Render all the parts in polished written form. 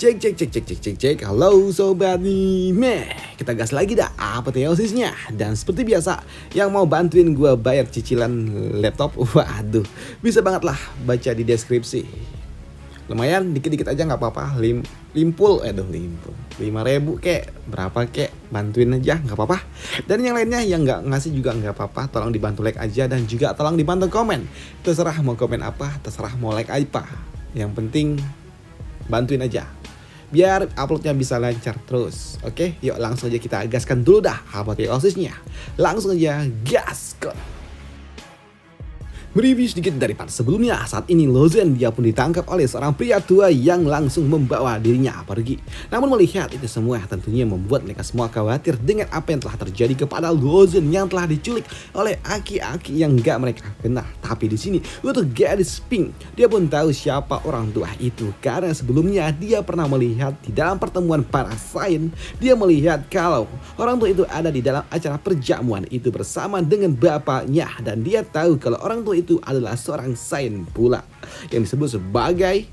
Cek cek cek cek cek cek cek. Halo sobat Meh, kita gas lagi dah apoteosisnya. Dan seperti biasa, yang mau bantuin gue bayar cicilan laptop, waduh, bisa banget lah baca di deskripsi. Lumayan dikit-dikit aja nggak apa-apa. Limpul 5.000 kek, berapa kek, bantuin aja nggak apa-apa. Dan yang lainnya yang nggak ngasih juga nggak apa-apa, tolong dibantu like aja dan juga tolong dibantu komen. Terserah mau komen apa, terserah mau like apa. Yang penting bantuin aja biar uploadnya bisa lancar terus. Oke, yuk langsung aja kita gaskan dulu dah apoteosisnya. Langsung aja gas ke. Mereview sedikit dari part sebelumnya, saat ini Lozen dia pun ditangkap oleh seorang pria tua yang langsung membawa dirinya pergi. Namun melihat itu semua tentunya membuat mereka semua khawatir dengan apa yang telah terjadi kepada Lozen yang telah diculik oleh aki-aki yang gak mereka kenal. Tapi di sini untuk gadis Pink, dia pun tahu siapa orang tua itu karena sebelumnya dia pernah melihat di dalam pertemuan para sains, dia melihat kalau orang tua itu ada di dalam acara perjamuan itu bersama dengan bapaknya dan dia tahu kalau orang tua itu adalah seorang sains pula yang disebut sebagai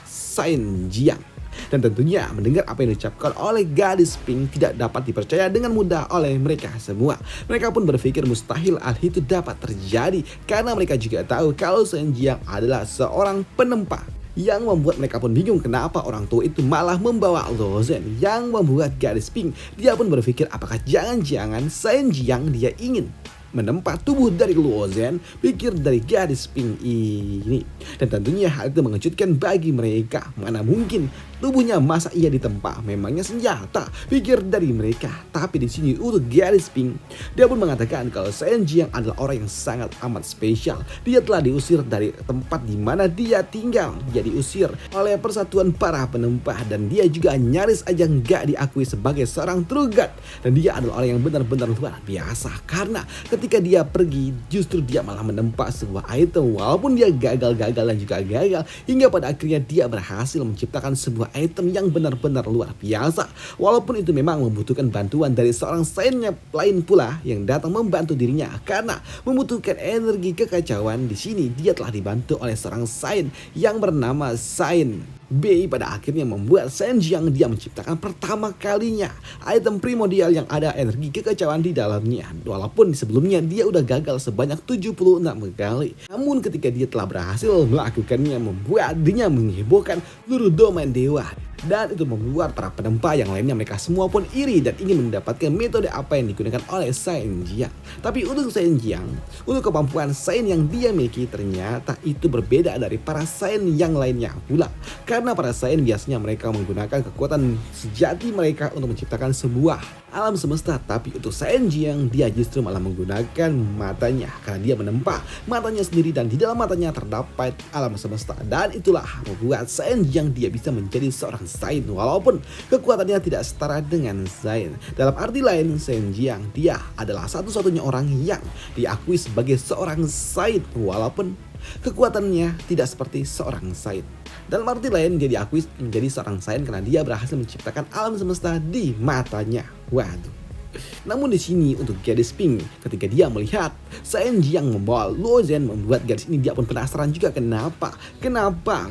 Sains Jiang. Dan tentunya mendengar apa yang diucapkan oleh gadis Pink tidak dapat dipercaya dengan mudah oleh mereka semua. Mereka pun berpikir mustahil hal itu dapat terjadi karena mereka juga tahu kalau Sains Jiang adalah seorang penempa. Yang membuat mereka pun bingung kenapa orang tua itu malah membawa Lozen. Yang membuat gadis Pink dia pun berpikir apakah jangan-jangan Sains Jiang dia ingin menempa tubuh dari Lozen, pikir dari gadis Pink ini. Dan tentunya hal itu mengejutkan bagi mereka. Mana mungkin tubuhnya masa ia ditempa, memangnya senjata, pikir dari mereka. Tapi di sini untuk gadis Pink, dia pun mengatakan kalau Sains Jiang adalah orang yang sangat amat spesial. Dia telah diusir dari tempat di mana dia tinggal. Dia diusir oleh persatuan para penempah dan dia juga nyaris aja nggak diakui sebagai seorang true god. Dan dia adalah orang yang benar-benar luar biasa karena ketika dia pergi justru dia malah menempa sebuah item walaupun dia gagal dan juga gagal hingga pada akhirnya dia berhasil menciptakan sebuah item yang benar-benar luar biasa walaupun itu memang membutuhkan bantuan dari seorang sains lain pula yang datang membantu dirinya karena membutuhkan energi kekacauan. Di sini dia telah dibantu oleh seorang sains yang bernama Sains B. Pada akhirnya membuat Sains Jiang dia menciptakan pertama kalinya item primordial yang ada energi kekacauan di dalamnya. Walaupun sebelumnya dia udah gagal sebanyak 76 kali. Namun ketika dia telah berhasil melakukannya membuat dirinya menghebohkan seluruh domain dewa. Dan itu membuat para penempa yang lainnya mereka semua pun iri dan ingin mendapatkan metode apa yang digunakan oleh Sains Jiang. Tapi untuk Sains Jiang, untuk kemampuan sains yang dia miliki ternyata itu berbeda dari para sains yang lainnya pula. Karena para sains biasanya mereka menggunakan kekuatan sejati mereka untuk menciptakan sebuah alam semesta. Tapi untuk Sains Jiang dia justru malah menggunakan matanya karena dia menempa matanya sendiri dan di dalam matanya terdapat alam semesta. Dan itulah membuat Sains Jiang dia bisa menjadi seorang sains walaupun kekuatannya tidak setara dengan sains. Dalam arti lain Sains Jiang dia adalah satu-satunya orang yang diakui sebagai seorang sains walaupun kekuatannya tidak seperti seorang sains. Dalam arti lain dia diakui menjadi seorang sains karena dia berhasil menciptakan alam semesta di matanya. Waduh. Namun di sini untuk gadis Pink ketika dia melihat Sains Jiang membawa Lozen membuat gadis ini dia pun penasaran juga kenapa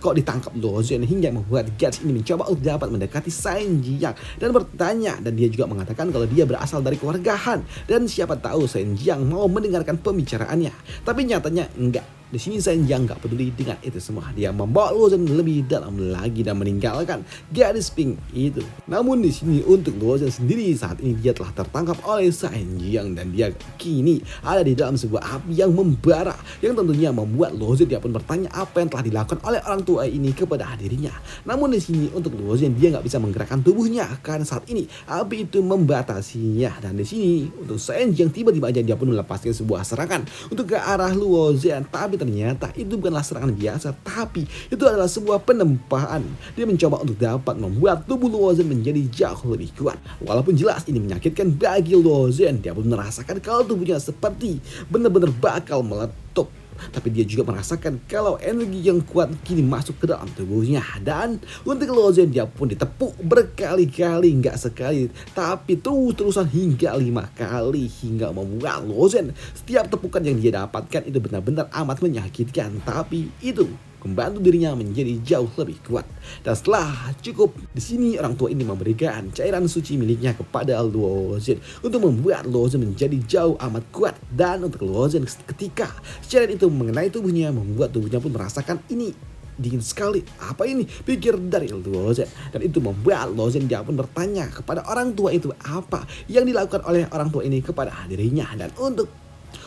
kok ditangkap Lozen hingga membuat gadis ini mencoba untuk dapat mendekati Sains Jiang dan bertanya dan dia juga mengatakan kalau dia berasal dari keluarga Han dan siapa tahu Sains Jiang mau mendengarkan pembicaraannya. Tapi nyatanya enggak. Di sini Sains Jiang nggak peduli dengan itu semua. Dia membawa Lozen lebih dalam lagi dan meninggalkan gadis Pink itu. Namun di sini untuk Lozen sendiri saat ini dia telah tertangkap oleh Sains Jiang dan dia kini ada di dalam sebuah api yang membara yang tentunya membuat Lozen dia pun bertanya apa yang telah dilakukan oleh orang tua ini kepada dirinya. Namun di sini untuk Lozen dia nggak bisa menggerakkan tubuhnya karena saat ini api itu membatasinya. Dan di sini untuk Sains Jiang tiba-tiba aja dia pun melepaskan sebuah serangan untuk ke arah Lozen. Tapi ternyata itu bukanlah serangan biasa, tapi itu adalah sebuah penempaan. Dia mencoba untuk dapat membuat tubuh Lozen menjadi jauh lebih kuat. Walaupun jelas ini menyakitkan bagi Lozen, dia pun merasakan kalau tubuhnya seperti benar-benar bakal meletup. Tapi dia juga merasakan kalau energi yang kuat kini masuk ke dalam tubuhnya. Dan untuk Lozen dia pun ditepuk berkali-kali, nggak sekali tapi terus-terusan hingga 5 kali, hingga membuat Lozen setiap tepukan yang dia dapatkan itu benar-benar amat menyakitkan. Tapi itu membantu dirinya menjadi jauh lebih kuat. Dan setelah cukup, di sini orang tua ini memberikan cairan suci miliknya kepada Luo Zhen untuk membuat Luo Zhen menjadi jauh amat kuat. Dan untuk Luo Zhen ketika cairan itu mengenai tubuhnya, membuat tubuhnya pun merasakan ini dingin sekali. Apa ini? Pikir dari Luo Zhen. Dan itu membuat Luo Zhen dia pun bertanya kepada orang tua itu apa yang dilakukan oleh orang tua ini kepada dirinya. Dan untuk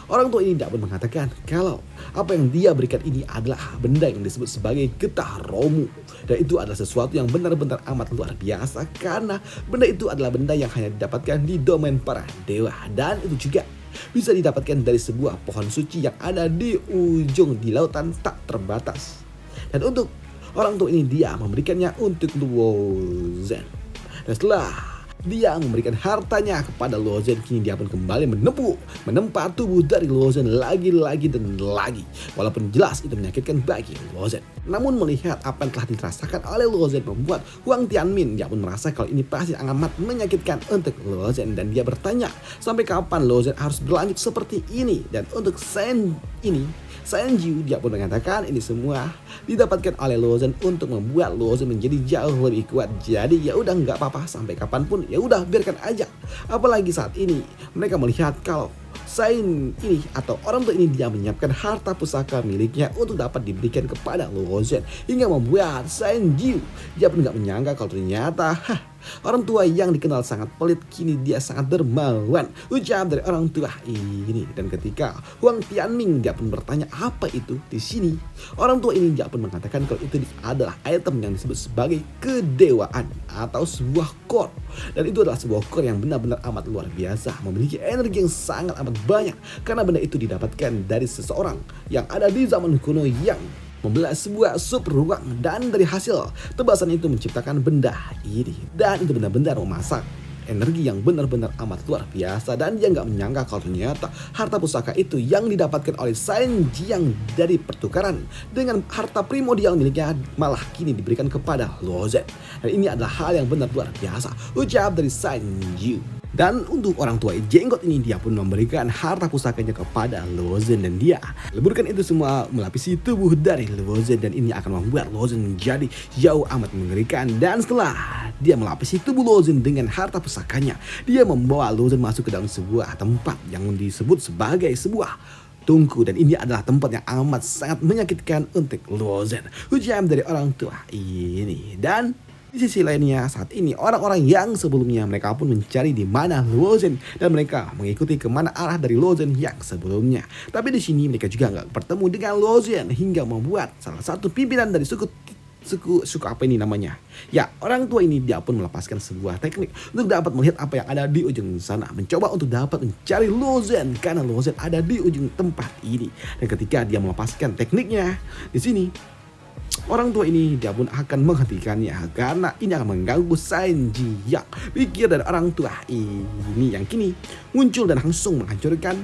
orang tua ini dapat mengatakan kalau apa yang dia berikan ini adalah benda yang disebut sebagai getah romu. Dan itu adalah sesuatu yang benar-benar amat luar biasa karena benda itu adalah benda yang hanya didapatkan di domain para dewa. Dan itu juga bisa didapatkan dari sebuah pohon suci yang ada di ujung di lautan tak terbatas. Dan untuk orang tua ini dia memberikannya untuk Luo Zhen. Dan setelah dia memberikan hartanya kepada Luo Zhen, kini dia pun kembali menempa tubuh dari Luo Zhen lagi dan lagi. Walaupun jelas itu menyakitkan bagi Luo Zhen. Namun melihat apa yang telah dirasakan oleh Luo Zhen membuat Huang Tianmin dia pun merasa kalau ini pasti amat menyakitkan untuk Luo Zhen. Dan dia bertanya sampai kapan Luo Zhen harus berlanjut seperti ini. Dan untuk Shen Jiu dia pun mengatakan ini semua didapatkan oleh Luo Zhen untuk membuat Luo Zhen menjadi jauh lebih kuat. Jadi ya udah nggak apa-apa sampai kapanpun, ya udah biarkan aja. Apalagi saat ini mereka melihat kalau Shen ini atau orang tua ini dia menyiapkan harta pusaka miliknya untuk dapat diberikan kepada Luo Zhen, hingga membuat Shen Jiu dia pun nggak menyangka kalau ternyata orang tua yang dikenal sangat pelit kini dia sangat dermawan, ucap dari orang tua ini. Dan ketika Huang Tianming dia pun bertanya apa itu di sini, orang tua ini dia pun mengatakan kalau itu adalah item yang disebut sebagai kedewaan atau sebuah core. Dan itu adalah sebuah core yang benar-benar amat luar biasa, memiliki energi yang sangat amat banyak karena benda itu didapatkan dari seseorang yang ada di zaman kuno yang membelah sebuah sub ruang, dan dari hasil tebasan itu menciptakan benda ini. Dan itu benar-benar memasak energi yang benar-benar amat luar biasa. Dan dia nggak menyangka kalau ternyata harta pusaka itu yang didapatkan oleh Shen Jiang dari pertukaran dengan harta primordial miliknya malah kini diberikan kepada Luo Zhen. Dan ini adalah hal yang benar luar biasa, ucap dari Shen Jiu. Dan untuk orang tua jenggot ini dia pun memberikan harta pusakanya kepada Luo Zhen, dan dia leburkan itu semua melapisi tubuh dari Luo Zhen, dan ini akan membuat Luo Zhen menjadi jauh amat mengerikan. Dan setelah dia melapisi tubuh Luo Zhen dengan harta pusakanya, dia membawa Luo Zhen masuk ke dalam sebuah tempat yang disebut sebagai sebuah tungku. Dan ini adalah tempat yang amat sangat menyakitkan untuk Luo Zhen, ujar dari orang tua ini. Dan di sisi lainnya saat ini orang-orang yang sebelumnya mereka pun mencari di mana Luo Zhen, dan mereka mengikuti kemana arah dari Luo Zhen yang sebelumnya. Tapi di sini mereka juga nggak bertemu dengan Luo Zhen hingga membuat salah satu pimpinan dari suku apa ini namanya. Ya, orang tua ini dia pun melepaskan sebuah teknik untuk dapat melihat apa yang ada di ujung sana, mencoba untuk dapat mencari Luo Zhen karena Luo Zhen ada di ujung tempat ini. Dan ketika dia melepaskan tekniknya di sini, orang tua ini dia pun akan menghentikannya karena ini akan mengganggu Shen Jiang. Pikir dari orang tua ini yang kini muncul dan langsung menghancurkan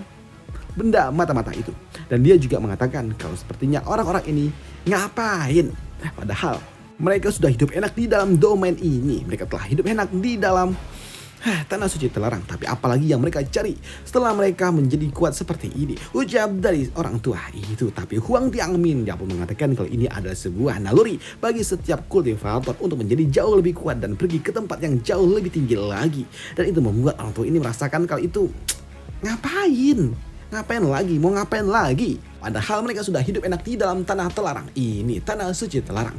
benda mata-mata itu. Dan dia juga mengatakan kalau sepertinya orang-orang ini ngapain, padahal mereka sudah hidup enak di dalam domain ini. Mereka telah hidup enak di dalam tanah suci terlarang, tapi apalagi yang mereka cari setelah mereka menjadi kuat seperti ini, ucap dari orang tua itu. Tapi Huang Tianmin dia pun mengatakan kalau ini adalah sebuah naluri bagi setiap kultivator untuk menjadi jauh lebih kuat dan pergi ke tempat yang jauh lebih tinggi lagi. Dan itu membuat orang tua ini merasakan kalau itu ngapain lagi, padahal mereka sudah hidup enak di dalam tanah terlarang ini, tanah suci terlarang.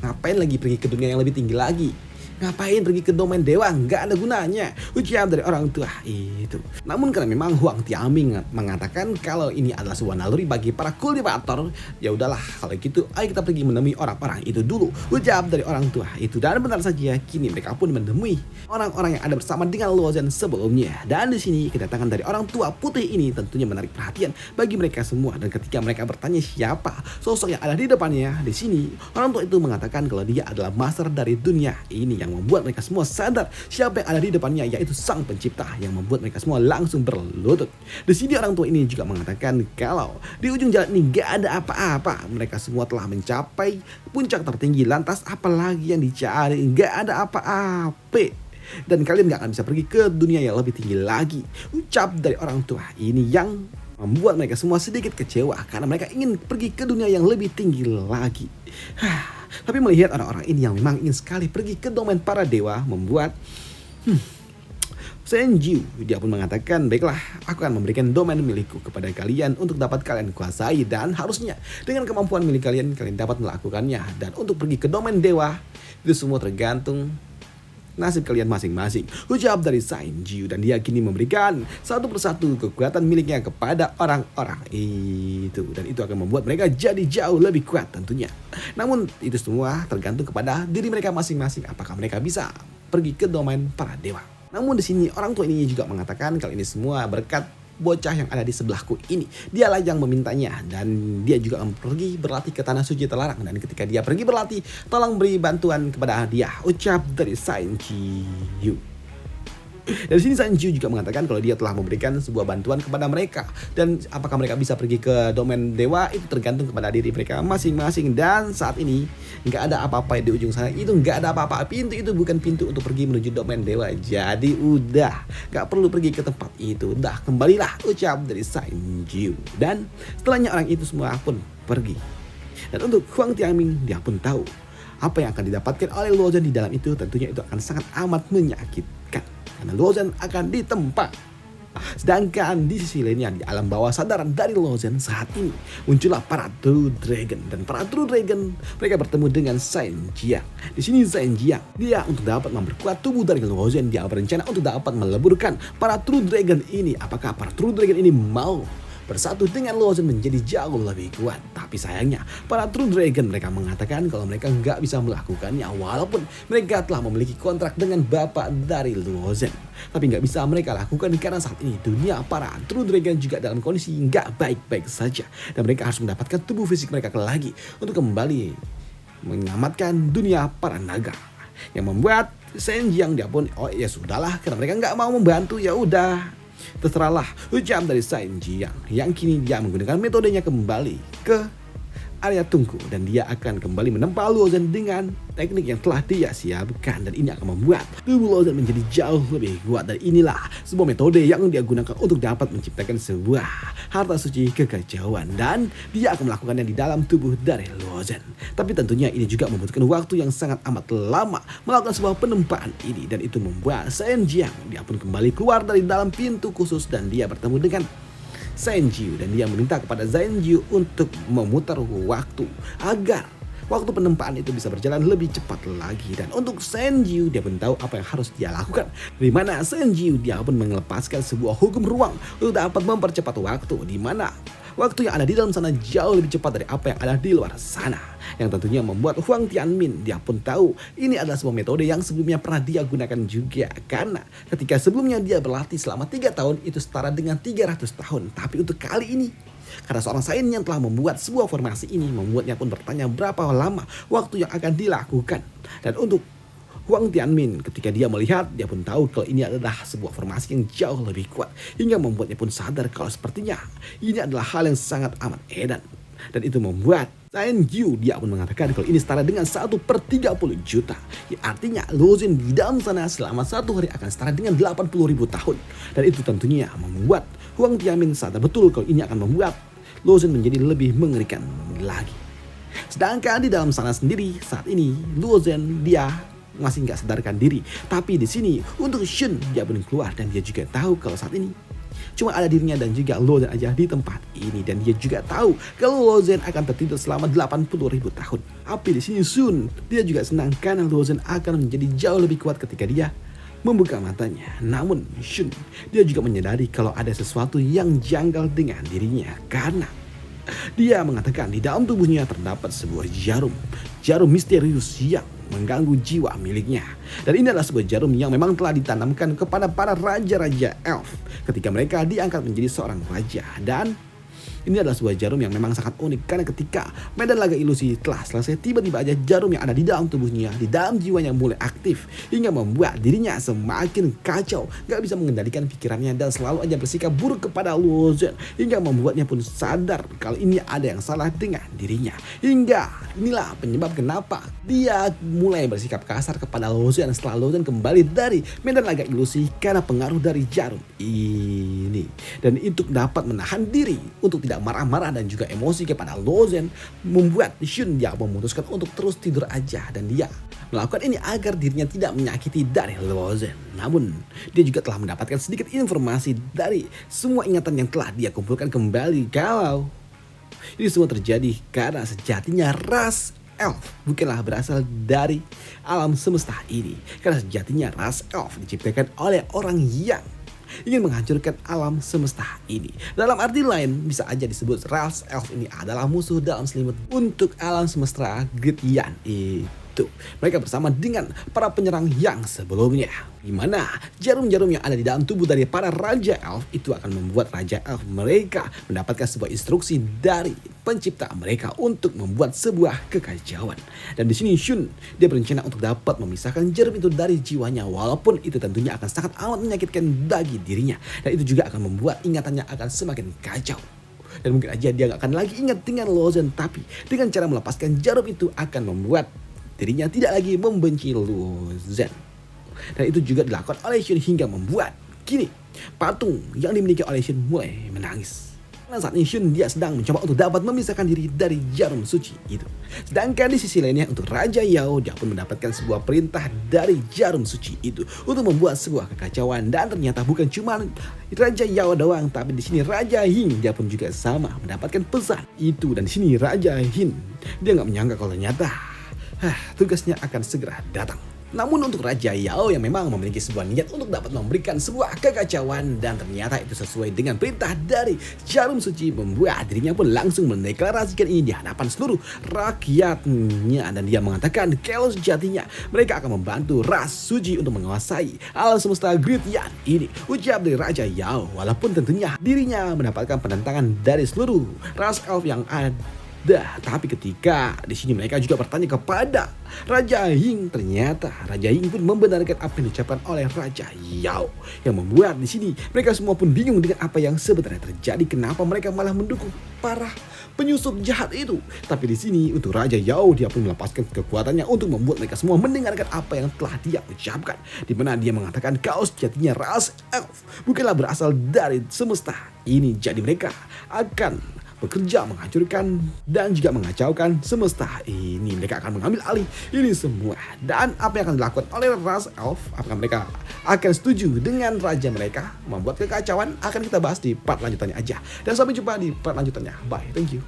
Ngapain lagi pergi ke dunia yang lebih tinggi lagi? Ngapain pergi ke domain dewa? Nggak ada gunanya, ucap dari orang tua itu. Namun karena memang Huang Tianming mengatakan kalau ini adalah sebuah naluri bagi para kultivator, ya udahlah kalau gitu ayo kita pergi menemui orang-orang itu dulu, ucap dari orang tua itu. Dan benar saja kini mereka pun menemui orang-orang yang ada bersama dengan Luo Zhen sebelumnya. Dan di sini kedatangan dari orang tua putih ini tentunya menarik perhatian bagi mereka semua. Dan ketika mereka bertanya siapa sosok yang ada di depannya, di sini orang tua itu mengatakan kalau dia adalah master dari dunia ini, yang membuat mereka semua sadar siapa yang ada di depannya, yaitu Sang Pencipta, yang membuat mereka semua langsung berlutut. Di sini orang tua ini juga mengatakan kalau di ujung jalan ini gak ada apa-apa, mereka semua telah mencapai puncak tertinggi, lantas apalagi yang dicari, gak ada apa-apa, dan kalian gak akan bisa pergi ke dunia yang lebih tinggi lagi, ucap dari orang tua ini yang membuat mereka semua sedikit kecewa karena mereka ingin pergi ke dunia yang lebih tinggi lagi. Tapi melihat orang-orang ini yang memang ingin sekali pergi ke domain para dewa membuat Senju, dia pun mengatakan, baiklah, aku akan memberikan domain milikku kepada kalian untuk dapat kalian kuasai, dan harusnya dengan kemampuan milik kalian, kalian dapat melakukannya. Dan untuk pergi ke domain dewa, itu semua tergantung nasib kalian masing-masing, ucap dari Senju. Dan dia kini memberikan satu persatu kekuatan miliknya kepada orang-orang itu, dan itu akan membuat mereka jadi jauh lebih kuat tentunya. Namun itu semua tergantung kepada diri mereka masing-masing, apakah mereka bisa pergi ke domain para dewa. Namun di sini orang tua ini juga mengatakan kalau ini semua berkat bocah yang ada di sebelahku ini. Dialah yang memintanya, dan dia juga akan pergi berlatih ke tanah suci terlarang. Dan ketika dia pergi berlatih, tolong beri bantuan kepada dia, ucap dari Senju. Dari sini Senju juga mengatakan kalau dia telah memberikan sebuah bantuan kepada mereka, dan apakah mereka bisa pergi ke domain dewa itu tergantung kepada diri mereka masing-masing. Dan saat ini nggak ada apa-apa di ujung sana, itu nggak ada apa-apa, pintu itu bukan pintu untuk pergi menuju domain dewa, jadi udah nggak perlu pergi ke tempat itu, udah kembalilah, ucap dari Senju. Dan setelahnya orang itu semua pun pergi, dan untuk Huang Tianming, dia pun tahu apa yang akan didapatkan oleh Luo Zhen di dalam itu. Tentunya itu akan sangat amat menyakitkan karena Luo Zhen akan ditempa. Sedangkan di sisi lainnya, di alam bawah sadaran dari Luo Zhen saat ini muncullah para True Dragon, dan para True Dragon mereka bertemu dengan Zhang Jiang. Di sini Zhang Jiang dia untuk dapat memperkuat tubuh dari Luo Zhen, dia berencana untuk dapat meleburkan para True Dragon ini. Apakah para True Dragon ini mau bersatu dengan Luo Zhen menjadi jauh lebih kuat? Tapi sayangnya para True Dragon mereka mengatakan kalau mereka nggak bisa melakukannya, walaupun mereka telah memiliki kontrak dengan bapak dari Luo Zhen. Tapi nggak bisa mereka lakukan karena saat ini dunia para True Dragon juga dalam kondisi nggak baik-baik saja, dan mereka harus mendapatkan tubuh fisik mereka lagi untuk kembali menyelamatkan dunia para naga. Yang membuat Zhang Jiang dia pun ya sudahlah, karena mereka nggak mau membantu, ya udah terserahlah, ucap dari Zhang Jiang, yang kini dia menggunakan metodenya kembali ke area tungku, dan dia akan kembali menempa Luo Zhen dengan teknik yang telah dia siapkan, dan ini akan membuat tubuh Luo Zhen menjadi jauh lebih kuat. Dan inilah sebuah metode yang dia gunakan untuk dapat menciptakan sebuah harta suci kekacauan, dan dia akan melakukannya di dalam tubuh dari Luo Zhen. Tapi tentunya ini juga membutuhkan waktu yang sangat amat lama melakukan sebuah penempaan ini, dan itu membuat Zhang Jiang dia pun kembali keluar dari dalam pintu khusus, dan dia bertemu dengan Senju, dan dia meminta kepada Senju untuk memutar waktu agar waktu penempaan itu bisa berjalan lebih cepat lagi. Dan untuk Senju, dia pun tahu apa yang harus dia lakukan, di mana Senju dia pun melepaskan sebuah hukum ruang untuk dapat mempercepat waktu, di mana waktu yang ada di dalam sana jauh lebih cepat dari apa yang ada di luar sana. Yang tentunya membuat Huang Tianmin dia pun tahu ini adalah sebuah metode yang sebelumnya pernah dia gunakan juga, karena ketika sebelumnya dia berlatih selama 3 tahun itu setara dengan 300 tahun. Tapi untuk kali ini, karena seorang sains yang telah membuat sebuah formasi ini, membuatnya pun bertanya berapa lama waktu yang akan dilakukan. Dan untuk Huang Tianmin ketika dia melihat, dia pun tahu kalau ini adalah sebuah formasi yang jauh lebih kuat, hingga membuatnya pun sadar kalau sepertinya ini adalah hal yang sangat amat edan. Dan itu membuat Senju dia pun mengatakan kalau ini setara dengan 1/30 juta. Ya, artinya Luo Zhen di dalam sana selama 1 hari akan setara dengan 80.000 tahun. Dan itu tentunya membuat Huang Tianmin sadar betul kalau ini akan membuat Luo Zhen menjadi lebih mengerikan lagi. Sedangkan di dalam sana sendiri saat ini Luo Zhen dia masih nggak sadarkan diri. Tapi di sini untuk Shun dia pun keluar, dan dia juga tahu kalau saat ini cuma ada dirinya dan juga Luo Zhen aja di tempat ini, dan dia juga tahu kalau Luo Zhen akan tertidur selama 80.000 tahun. Tapi di sini Shun dia juga senang karena Luo Zhen akan menjadi jauh lebih kuat ketika dia membuka matanya. Namun Shun dia juga menyadari kalau ada sesuatu yang janggal dengan dirinya, karena dia mengatakan di dalam tubuhnya terdapat sebuah jarum misterius yang mengganggu jiwa miliknya. Dan ini adalah sebuah jarum yang memang telah ditanamkan kepada para raja-raja elf ketika mereka diangkat menjadi seorang raja. Dan Ini adalah sebuah jarum yang memang sangat unik karena ketika medan laga ilusi telah selesai, tiba-tiba aja jarum yang ada di dalam tubuhnya, di dalam jiwanya mulai aktif hingga membuat dirinya semakin kacau, gak bisa mengendalikan pikirannya dan selalu aja bersikap buruk kepada Luo Zhen hingga membuatnya pun sadar kalau ini ada yang salah dengan dirinya. Hingga inilah penyebab kenapa dia mulai bersikap kasar kepada Luo Zhen setelah Luo Zhen kembali dari medan laga ilusi karena pengaruh dari jarum ini. Dan untuk dapat menahan diri untuk tidak marah-marah dan juga emosi kepada Luo Zhen, membuat Shun dia memutuskan untuk terus tidur aja dan dia melakukan ini agar dirinya tidak menyakiti dari Luo Zhen. Namun dia juga telah mendapatkan sedikit informasi dari semua ingatan yang telah dia kumpulkan kembali kalau ini semua terjadi karena sejatinya ras elf bukanlah berasal dari alam semesta ini. Karena sejatinya ras elf diciptakan oleh orang yang ingin menghancurkan alam semesta ini. Dalam arti lain bisa aja disebut ras elf ini adalah musuh dalam selimut untuk alam semesta Great Yan itu. Mereka bersama dengan para penyerang yang sebelumnya, di mana jarum-jarum yang ada di dalam tubuh dari para Raja Elf itu akan membuat Raja Elf mereka mendapatkan sebuah instruksi dari pencipta mereka untuk membuat sebuah kekacauan. Dan di sini Shun dia berencana untuk dapat memisahkan jarum itu dari jiwanya, walaupun itu tentunya akan sangat amat menyakitkan bagi dirinya, dan itu juga akan membuat ingatannya akan semakin kacau. Dan mungkin aja dia gak akan lagi ingat dengan Luo Zhen, tapi dengan cara melepaskan jarum itu akan membuat dirinya tidak lagi membenci Luo Zhen. Dan itu juga dilakukan oleh Shun hingga membuat kini patung yang dimiliki oleh Shun mulai menangis. Karena saat ini Shun dia sedang mencoba untuk dapat memisahkan diri dari jarum suci itu. Sedangkan di sisi lainnya untuk Raja Yao, dia pun mendapatkan sebuah perintah dari jarum suci itu untuk membuat sebuah kekacauan. Dan ternyata bukan cuma Raja Yao doang, tapi di sini Raja Hing dia pun juga sama mendapatkan pesan itu. Dan di sini Raja Hing dia nggak menyangka kalau ternyata tugasnya akan segera datang. Namun untuk Raja Yao yang memang memiliki sebuah niat untuk dapat memberikan sebuah kekacauan, dan ternyata itu sesuai dengan perintah dari jarum suci, membuat dirinya pun langsung mendeklarasikan ini di hadapan seluruh rakyatnya. Dan dia mengatakan kalau sejatinya mereka akan membantu ras suci untuk menguasai alam semesta Great Yan ini. Ucap dari Raja Yao, walaupun tentunya dirinya mendapatkan penentangan dari seluruh ras elf yang ada. Tapi ketika di sini mereka juga bertanya kepada Raja Hing, ternyata Raja Hing pun membenarkan apa yang diucapkan oleh Raja Yao, yang membuat di sini mereka semua pun bingung dengan apa yang sebenarnya terjadi. Kenapa mereka malah mendukung para penyusup jahat itu? Tapi di sini untuk Raja Yao, dia pun melepaskan kekuatannya untuk membuat mereka semua mendengarkan apa yang telah dia ucapkan, di mana dia mengatakan kalau sejatinya ras elf bukanlah berasal dari semesta ini, jadi mereka akan bekerja menghancurkan dan juga mengacaukan semesta ini. Mereka akan mengambil alih ini semua. Dan apa yang akan dilakukan oleh ras elf, apakah mereka akan setuju dengan raja mereka membuat kekacauan, akan kita bahas di part lanjutannya aja. Dan sampai jumpa di part lanjutannya. Bye, thank you.